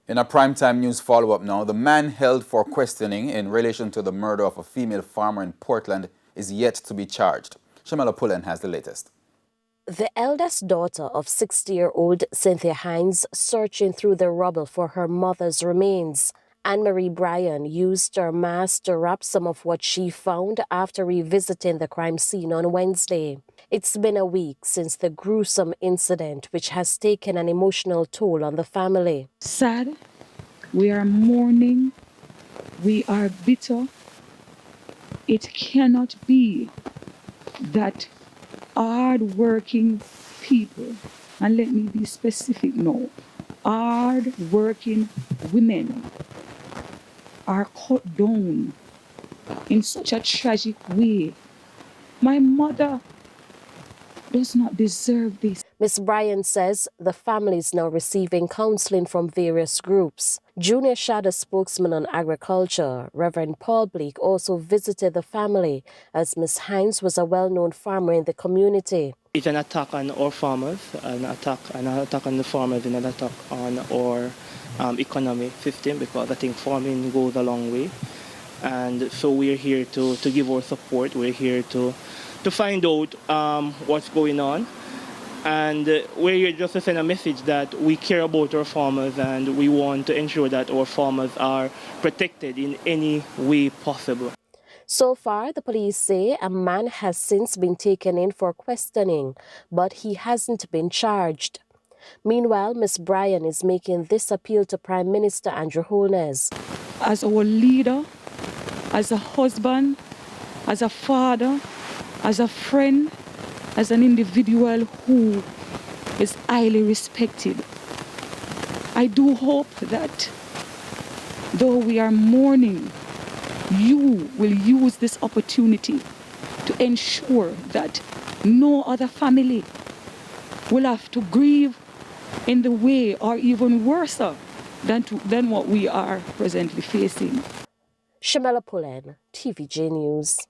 In a primetime news follow-up now, the man held for questioning in relation to the murder of a female farmer in Portland is yet to be charged. Shamala Pullen has the latest. The eldest daughter of 60-year-old Cynthia Hines searching through the rubble for her mother's remains. Anne-Marie Bryan used her mask to wrap some of what she found after revisiting the crime scene on Wednesday. It's been a week since the gruesome incident, which has taken an emotional toll on the family. Sad, we are mourning, we are bitter. It cannot be that hard-working people, and let me be specific now, hard-working women are cut down in such a tragic way. My mother does not deserve this. Ms. Bryan says the family is now receiving counseling from various groups. Junior Shadow spokesman on agriculture, Reverend Paul Bleak, also visited the family, as Ms. Hines was a well-known farmer in the community. It's an attack on our farmers, an attack on the farmers, and an attack on our economic system, because I think farming goes a long way. And so we're here to give our support. We're here to find out what's going on. And we're here just to send a message that we care about our farmers and we want to ensure that our farmers are protected in any way possible. So far, the police say a man has since been taken in for questioning, but he hasn't been charged. Meanwhile, Ms. Bryan is making this appeal to Prime Minister Andrew Holness. As our leader, as a husband, as a father, as a friend, as an individual who is highly respected, I do hope that though we are mourning, you will use this opportunity to ensure that no other family will have to grieve in the way or even worse than what we are presently facing. Shamala Pullen, TVJ News.